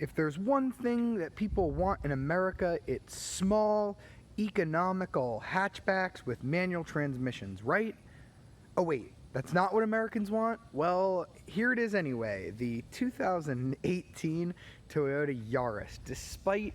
If there's one thing that people want in America, it's small, economical hatchbacks with manual transmissions, right? Oh wait, that's not what Americans want? Well, here it is anyway, the 2018 Toyota Yaris. Despite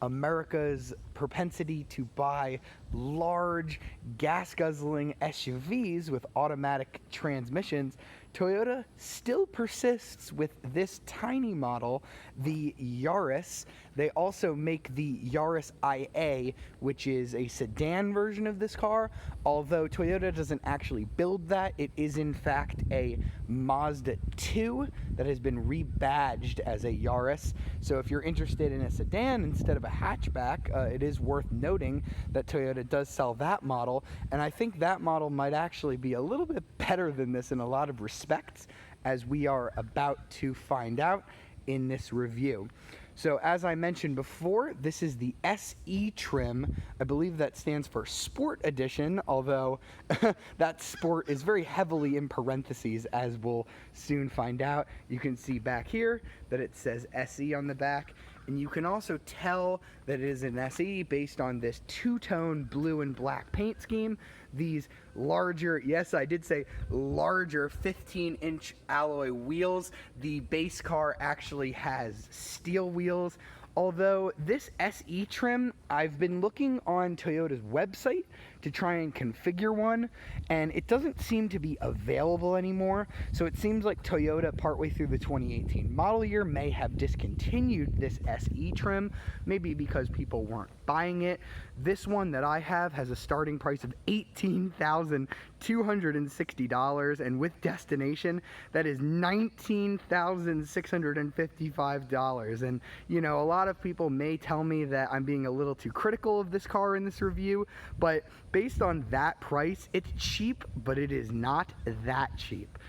America's propensity to buy large, gas-guzzling SUVs with automatic transmissions, Toyota still persists with this tiny model, the Yaris. They also make the Yaris IA, which is a sedan version of this car. Although Toyota doesn't actually build that, it is in fact a Mazda 2 that has been rebadged as a Yaris. So if you're interested in a sedan instead of a hatchback, it is worth noting that Toyota does sell that model, and I think that model might actually be a little bit better than this in a lot of respects, as we are about to find out in this review. So as I mentioned before, this is the SE trim. I believe that stands for Sport Edition, although that sport is very heavily in parentheses, as we'll soon find out. You can see back here that it says SE on the back, and you can also tell that it is an SE based on this two-tone blue and black paint scheme. These larger, yes, I did say larger 15-inch alloy wheels. The base car actually has steel wheels. Although this SE trim, I've been looking on Toyota's website to try and configure one, and it doesn't seem to be available anymore. So it seems like Toyota, partway through the 2018 model year, may have discontinued this SE trim, maybe because people weren't buying it. This one that I have has a starting price of $18,260, and with destination, that is $19,655. And you know, a lot of people may tell me that I'm being a little too critical of this car in this review, but based on that price, it's cheap, but it is not that cheap.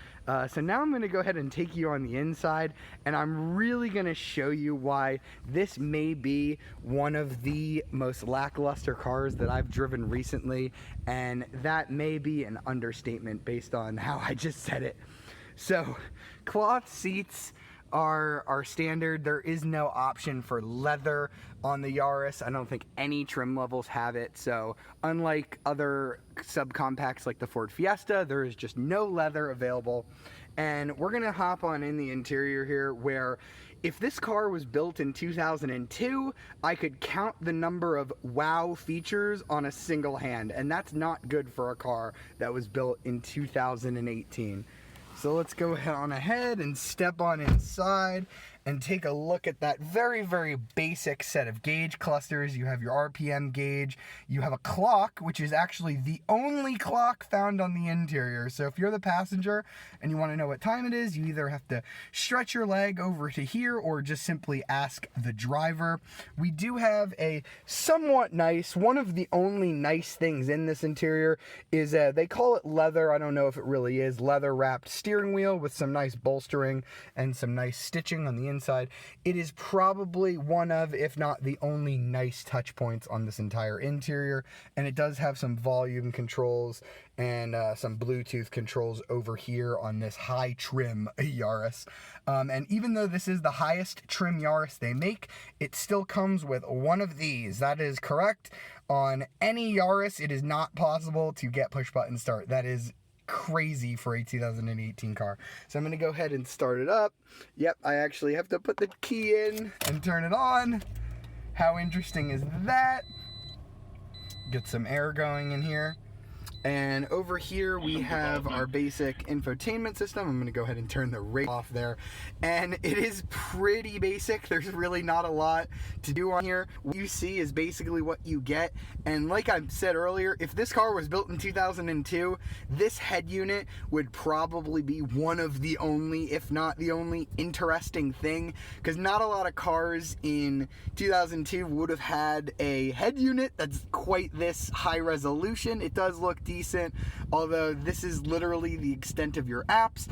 So now I'm going to go ahead and take you on the inside, and I'm really going to show you why this may be one of the most lackluster cars that I've driven recently, and that may be an understatement based on how I just said it. So, cloth seats are standard. There is no option for leather on the Yaris. I don't think any trim levels have it. So unlike other subcompacts like the Ford Fiesta, there is just no leather available. And we're gonna hop on in the interior here, where if this car was built in 2002, I could count the number of wow features on a single hand, and that's not good for a car that was built in 2018. So let's go on ahead and step on inside and take a look at that very, very basic set of gauge clusters. You have your RPM gauge, you have a clock, which is actually the only clock found on the interior. So if you're the passenger and you want to know what time it is, you either have to stretch your leg over to here or just simply ask the driver. We do have a somewhat nice, one of the only nice things in this interior is, they call it leather, I don't know if it really is, leather wrapped steering wheel with some nice bolstering and some nice stitching on the inside. It is probably one of, if not the only nice touch points on this entire interior, and it does have some volume controls and some Bluetooth controls over here on this high trim Yaris. And even though this is the highest trim Yaris they make, it still comes with one of these. That is correct. On any Yaris, it is not possible to get push button start. That is crazy for a 2018 car. So I'm going to go ahead and start it up. Yep, I actually have to put the key in and turn it on. How interesting is that? Get some air going in here. And over here we have our basic infotainment system. I'm going to go ahead and turn the radio off there. And it is pretty basic. There's really not a lot to do on here. What you see is basically what you get. And like I said earlier, if this car was built in 2002, this head unit would probably be one of the only, if not the only, interesting thing. Because not a lot of cars in 2002 would have had a head unit that's quite this high resolution. It does look decent, although this is literally the extent of your apps.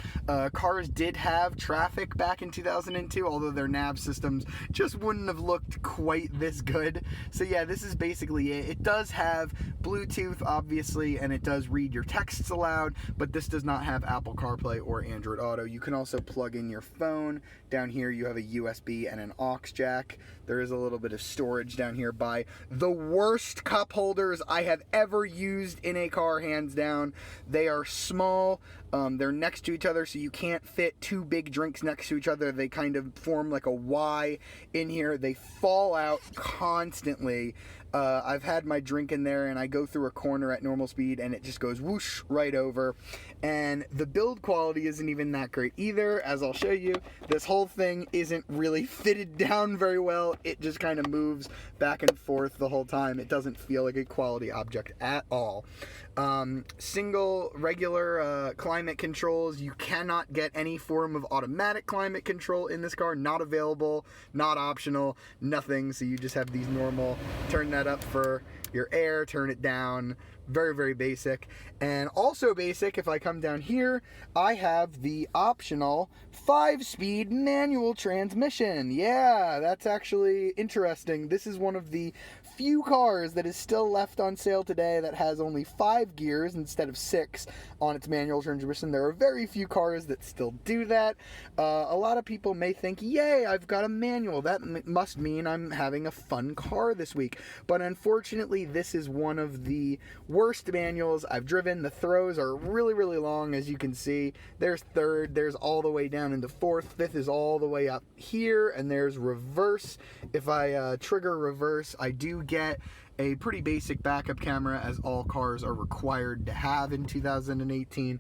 Cars did have traffic back in 2002, although their nav systems just wouldn't have looked quite this good. So yeah, this is basically it. It does have Bluetooth, obviously, and it does read your texts aloud, but this does not have Apple CarPlay or Android Auto. You can also plug in your phone. Down here you have a USB and an aux jack. There is a little bit of storage down here by the worst cup holders I have ever used in a car, hands down. They are small. They're next to each other, so you can't fit two big drinks next to each other. They kind of form like a Y in here. They fall out constantly. I've had my drink in there and I go through a corner at normal speed and it just goes whoosh right over. And the build quality isn't even that great either, as I'll show you. This whole thing isn't really fitted down very well. It just kind of moves back and forth the whole time. It doesn't feel like a quality object at all. Single regular climate controls. You cannot get any form of automatic climate control in this car. Not available, not optional, nothing. So you just have these normal, turn that up for your air, turn it down. Very, very basic. And also basic, if I come down here, I have the optional 5-speed manual transmission. Yeah, that's actually interesting. This is one of the few cars that is still left on sale today that has only 5 gears instead of 6 on its manual transmission. There are very few cars that still do that. A lot of people may think, yay, I've got a manual. That must mean I'm having a fun car this week. But unfortunately, this is one of the worst manuals I've driven. The throws are really, really long, as you can see. There's third, there's all the way down into fourth, fifth is all the way up here, and there's reverse. If I trigger reverse, I do get a pretty basic backup camera, as all cars are required to have in 2018.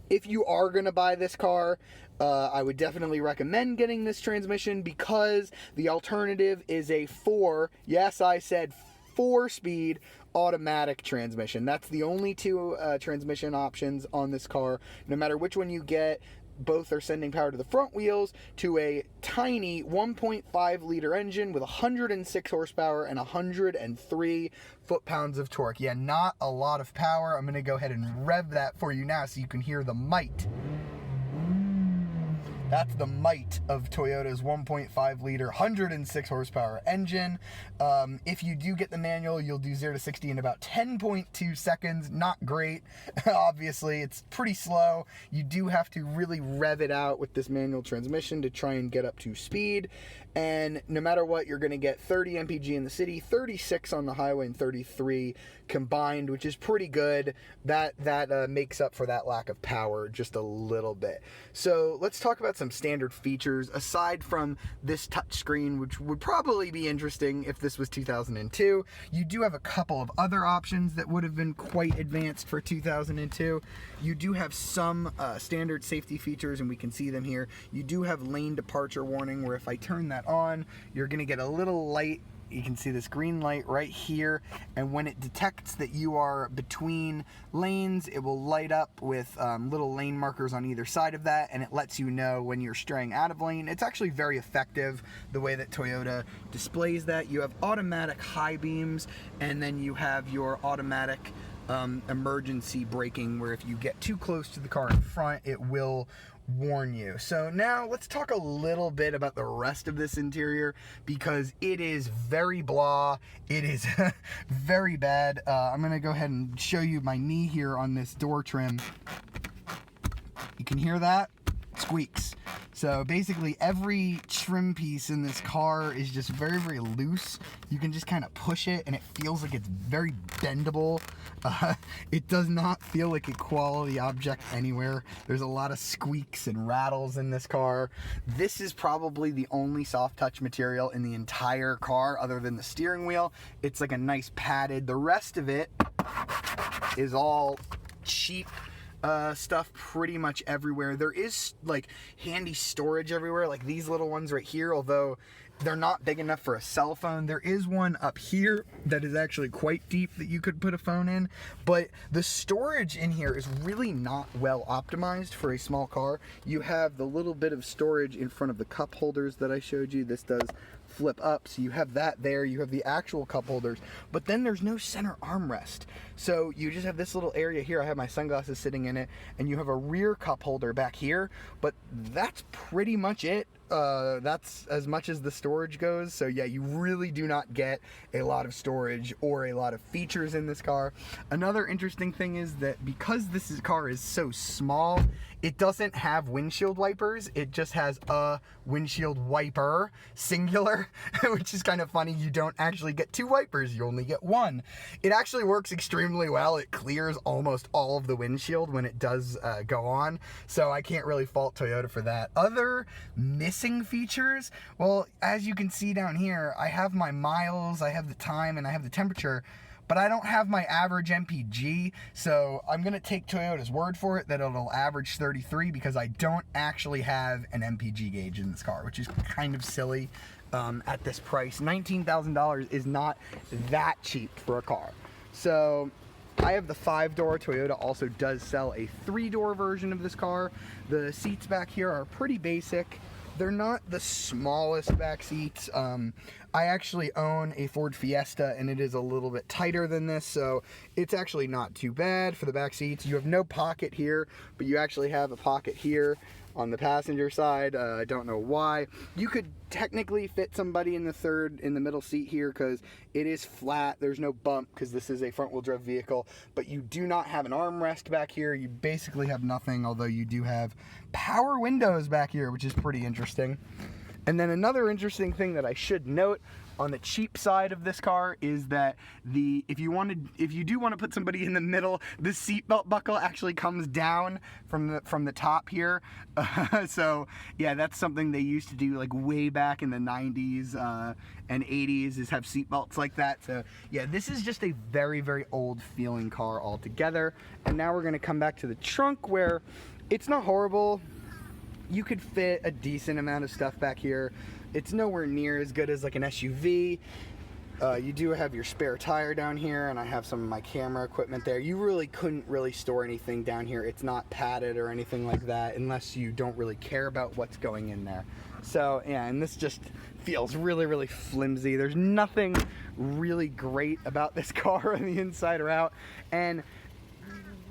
If you are going to buy this car, I would definitely recommend getting this transmission, because the alternative is a 4, yes, I said 4-speed automatic transmission. That's the only two transmission options on this car. No matter which one you get, both are sending power to the front wheels to a tiny 1.5 liter engine with 106 horsepower and 103 foot-pounds of torque. Yeah, not a lot of power. I'm going to go ahead and rev that for you now so you can hear the might. That's the might of Toyota's 1.5 liter, 106 horsepower engine. If you do get the manual, you'll do 0 to 60 in about 10.2 seconds. Not great. Obviously, it's pretty slow. You do have to really rev it out with this manual transmission to try and get up to speed. And no matter what, you're going to get 30 mpg in the city, 36 on the highway, and 33 combined, which is pretty good. That makes up for that lack of power just a little bit. So let's talk about some standard features aside from this touchscreen, which would probably be interesting if this was 2002. You do have a couple of other options that would have been quite advanced for 2002. You do have some standard safety features, and we can see them here. You do have lane departure warning, where if I turn that on, you're going to get a little light. You can see this green light right here, and when it detects that you are between lanes, it will light up with little lane markers on either side of that, and it lets you know when you're straying out of lane. It's actually very effective the way that Toyota displays that. You have automatic high beams, and then you have your automatic emergency braking, where if you get too close to the car in front, it will warn you. So now let's talk a little bit about the rest of this interior, because it is very blah. It is very bad. I'm gonna go ahead and show you my knee here on this door trim. You can hear that? Squeaks. So basically every trim piece in this car is just very, very loose. You can just kind of push it and it feels like it's very bendable. It does not feel like a quality object anywhere. There's a lot of squeaks and rattles in this car. This is probably the only soft touch material in the entire car other than the steering wheel. It's like a nice padded. The rest of it is all cheap stuff pretty much everywhere. There is like handy storage everywhere, like these little ones right here, although they're not big enough for a cell phone. There is one up here that is actually quite deep that you could put a phone in, but the storage in here is really not well optimized for a small car. You have the little bit of storage in front of the cup holders that I showed you. This does flip up, so you have that there, you have the actual cup holders, but then there's no center armrest. So you just have this little area here. I have my sunglasses sitting in it, and you have a rear cup holder back here, but that's pretty much it. That's as much as the storage goes. So yeah, you really do not get a lot of storage or a lot of features in this car. Another interesting thing is that because this car is so small, it doesn't have windshield wipers. It just has a windshield wiper, singular, which is kind of funny. You don't actually get 2 wipers, you only get 1. It actually works extremely well. It clears almost all of the windshield when it does go on, so I can't really fault Toyota for that. Other missing features, well, as you can see down here, I have my miles, I have the time, and I have the temperature, but I don't have my average MPG, so I'm going to take Toyota's word for it that it'll average 33 because I don't actually have an MPG gauge in this car, which is kind of silly at this price. $19,000 is not that cheap for a car. So I have the 5-door. Toyota also does sell a 3-door version of this car. The seats back here are pretty basic. They're not the smallest back seats. I actually own a Ford Fiesta, and it is a little bit tighter than this, so it's actually not too bad for the back seats. You have no pocket here, but you actually have a pocket here on the passenger side. I don't know why. You could technically fit somebody in the middle seat here because it is flat. There's no bump because this is a front-wheel drive vehicle, but you do not have an armrest back here. You basically have nothing, although you do have power windows back here, which is pretty interesting. And then another interesting thing that I should note on the cheap side of this car is that if you do want to put somebody in the middle, the seatbelt buckle actually comes down from the top here. So yeah, that's something they used to do like way back in the 90s and 80s, is have seatbelts like that. So yeah, this is just a very, very old feeling car altogether. And now we're going to come back to the trunk, where it's not horrible. You could fit a decent amount of stuff back here. It's nowhere near as good as like an SUV. You do have your spare tire down here, and I have some of my camera equipment there. You really couldn't really store anything down here. It's not padded or anything like that unless you don't really care about what's going in there. So yeah, and this just feels really, really flimsy. There's nothing really great about this car on the inside or out. And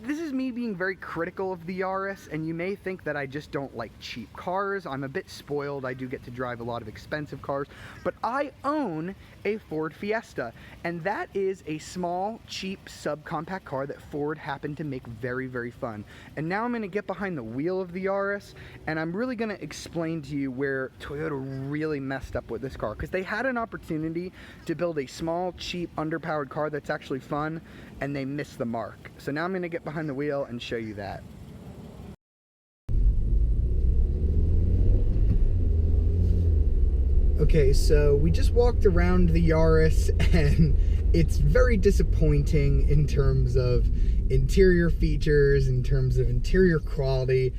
this is me being very critical of the Yaris, and you may think that I just don't like cheap cars. I'm a bit spoiled. I do get to drive a lot of expensive cars, but I own a Ford Fiesta, and that is a small, cheap, subcompact car that Ford happened to make very, very fun. And now I'm going to get behind the wheel of the Yaris, and I'm really going to explain to you where Toyota really messed up with this car, because they had an opportunity to build a small, cheap, underpowered car that's actually fun, and they missed the mark. So now I'm going to get behind the wheel and show you that. Okay, so we just walked around the Yaris, and it's very disappointing in terms of interior features, in terms of interior quality,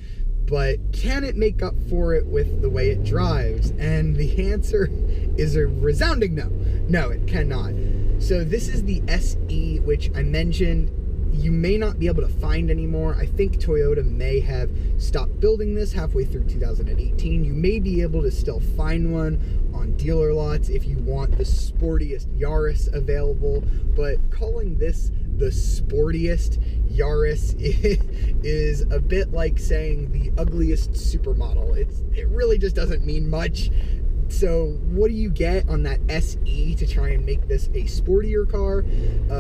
but can it make up for it with the way it drives? And the answer is a resounding no. No, it cannot. So this is the SE, which I mentioned you may not be able to find anymore. I think Toyota may have stopped building this halfway through 2018. You may be able to still find one on dealer lots if you want the sportiest Yaris available, but calling this the sportiest Yaris is a bit like saying the ugliest supermodel. It really just doesn't mean much. So what do you get on that SE to try and make this a sportier car?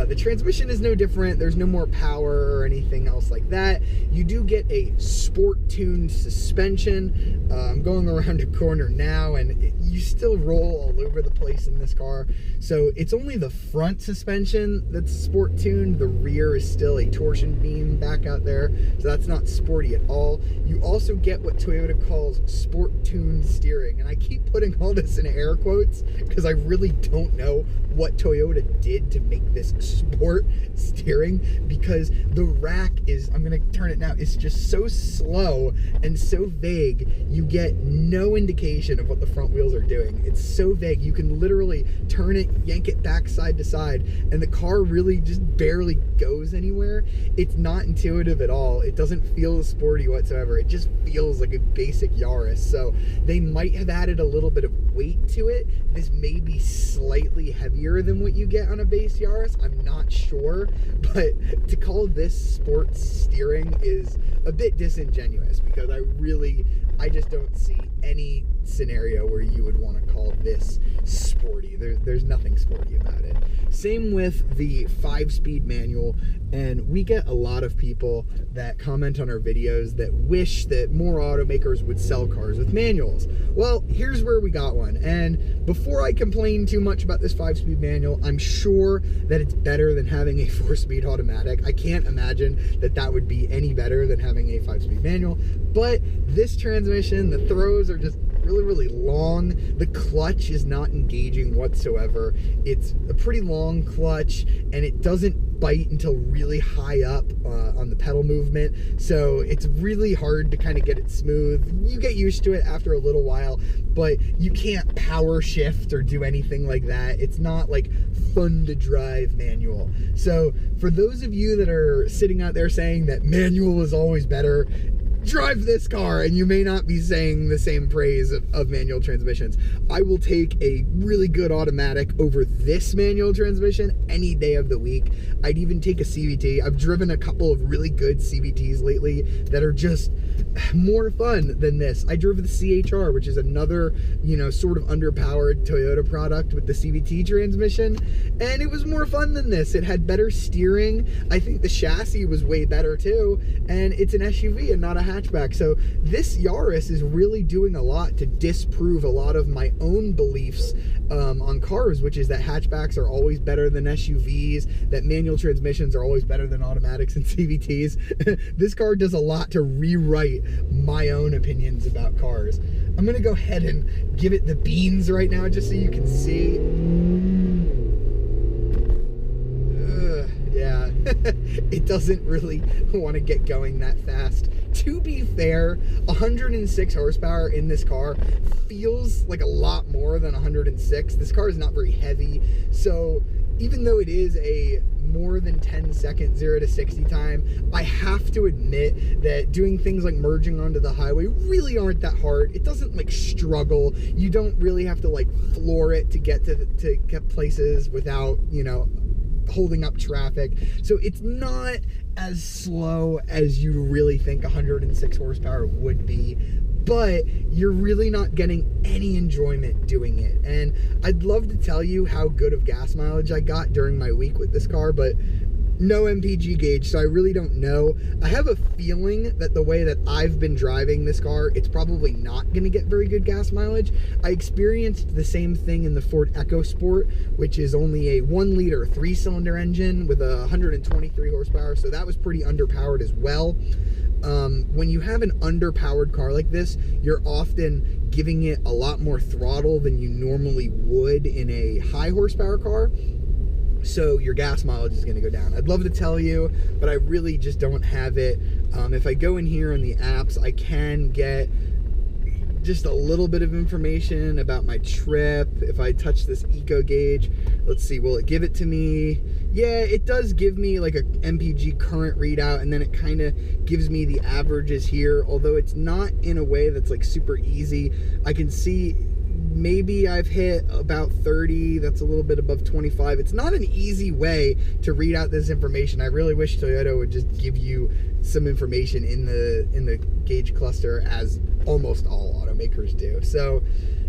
The transmission is no different. There's no more power or anything else like that. You do get a sport-tuned suspension. I'm going around a corner now, and you still roll all over the place in this car. So it's only the front suspension that's sport-tuned. The rear is still a torsion beam back out there, so that's not sporty at all. You also get what Toyota calls sport-tuned steering, and I keep putting all this in air quotes because I really don't know what Toyota did to make this sport steering, because the rack is, I'm gonna turn it now, it's just so slow and so vague. You get no indication of what the front wheels are doing. It's so vague. You can literally turn it, yank it back side to side, and the car really just barely goes anywhere. It's not intuitive at all. It doesn't feel sporty whatsoever. It just feels like a basic Yaris. So they might have added a little bit bit of weight to it. This may be slightly heavier than what you get on a base Yaris. I'm not sure, but to call this sports steering is a bit disingenuous, because I just don't see any scenario where you would want to call this sporty. There's nothing sporty about it. Same with the 5-speed manual, and we get a lot of people that comment on our videos that wish that more automakers would sell cars with manuals. Well, here's where we got one, and before I complain too much about this 5-speed manual, I'm sure that it's better than having a 4-speed automatic. I can't imagine that that would be any better than having a 5-speed manual, but this transmission, the throws are just really long. The clutch is not engaging whatsoever. It's a pretty long clutch, and it doesn't bite until really high up on the pedal movement, so it's really hard to kind of get it smooth. You get used to it after a little while, but you can't power shift or do anything like that. It's not like fun to drive manual. So for those of you that are sitting out there saying that manual is always better, drive this car, and you may not be saying the same praise of manual transmissions. I will take a really good automatic over this manual transmission any day of the week. I'd even take a CVT. I've driven a couple of really good CVTs lately that are just more fun than this. I drove the CHR, which is another, sort of underpowered Toyota product with the CVT transmission, and it was more fun than this. It had better steering. I think the chassis was way better too, and it's an SUV and not a hatchback. So this Yaris is really doing a lot to disprove a lot of my own beliefs on cars, which is that hatchbacks are always better than SUVs, that manual transmissions are always better than automatics and CVTs. This car does a lot to rewrite my own opinions about cars. I'm gonna go ahead and give it the beans right now just so you can see. Yeah, it doesn't really want to get going that fast. To be fair, 106 horsepower in this car feels like a lot more than 106. This car is not very heavy, so even though it is a more than 10-second 0 to 60 time, I have to admit that doing things like merging onto the highway really aren't that hard. It doesn't like struggle. You don't really have to like floor it to get places without, holding up traffic. So it's not as slow as you really think 106 horsepower would be, but you're really not getting any enjoyment doing it. And I'd love to tell you how good of gas mileage I got during my week with this car, but no MPG gauge, so I really don't know. I have a feeling that the way that I've been driving this car, it's probably not going to get very good gas mileage. I experienced the same thing in the Ford EcoSport, which is only a 1-liter 3-cylinder engine with 123 horsepower, so that was pretty underpowered as well. When you have an underpowered car like this, you're often giving it a lot more throttle than you normally would in a high horsepower car. So your gas mileage is going to go down. I'd love to tell you, but I really just don't have it. If I go in here in the apps, I can get just a little bit of information about my trip. If I touch this eco gauge, let's see, will it give it to me? Yeah, it does give me like a MPG current readout, and then it kind of gives me the averages here, although it's not in a way that's like super easy. I can see maybe I've hit about 30, that's a little bit above 25. It's not an easy way to read out this information. I really wish Toyota would just give you some information in the gauge cluster, as almost all automakers do. So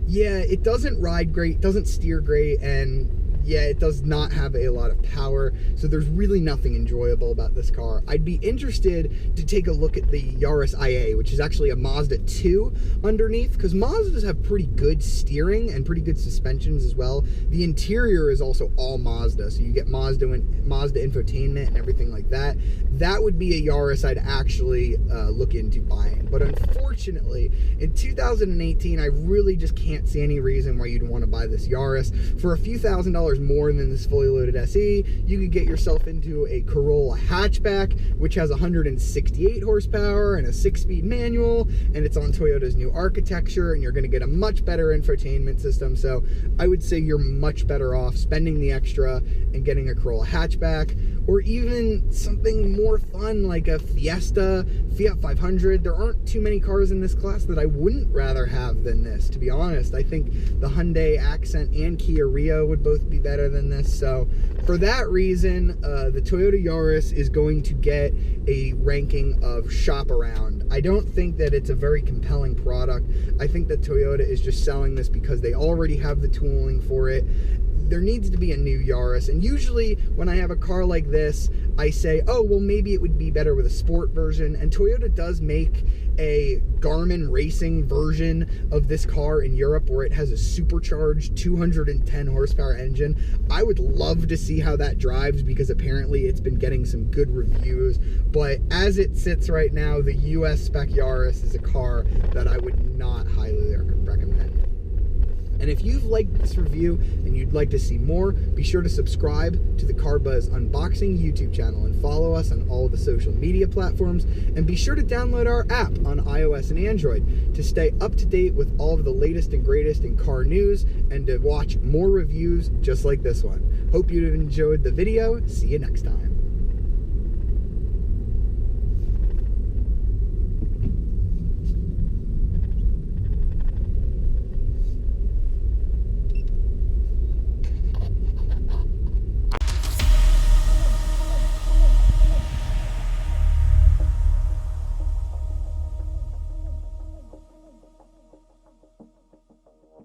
yeah, it doesn't ride great, doesn't steer great, and yeah, it does not have a lot of power, so there's really nothing enjoyable about this car. I'd be interested to take a look at the Yaris IA, which is actually a Mazda 2 underneath, because Mazdas have pretty good steering and pretty good suspensions as well. The interior is also all Mazda, so you get Mazda infotainment and everything like that. That would be a Yaris I'd actually look into buying. But unfortunately, in 2018, I really just can't see any reason why you'd want to buy this Yaris. For a few $1,000s more than this fully loaded SE, you could get yourself into a Corolla hatchback, which has 168 horsepower and a 6-speed manual, and it's on Toyota's new architecture, and you're going to get a much better infotainment system. So I would say you're much better off spending the extra and getting a Corolla hatchback, or even something more fun, like a Fiesta, Fiat 500. There aren't too many cars in this class that I wouldn't rather have than this, to be honest. I think the Hyundai Accent and Kia Rio would both be better than this. So for that reason, the Toyota Yaris is going to get a ranking of shop around. I don't think that it's a very compelling product. I think that Toyota is just selling this because they already have the tooling for it. There needs to be a new Yaris, and usually when I have a car like this, I say, oh, well, maybe it would be better with a sport version, and Toyota does make a Garmin racing version of this car in Europe where it has a supercharged 210 horsepower engine. I would love to see how that drives because apparently it's been getting some good reviews, but as it sits right now, the US spec Yaris is a car that I would not highly recommend. And if you've liked this review and you'd like to see more, be sure to subscribe to the Car Buzz Unboxing YouTube channel and follow us on all the social media platforms. And be sure to download our app on iOS and Android to stay up to date with all of the latest and greatest in car news and to watch more reviews just like this one. Hope you enjoyed the video. See you next time.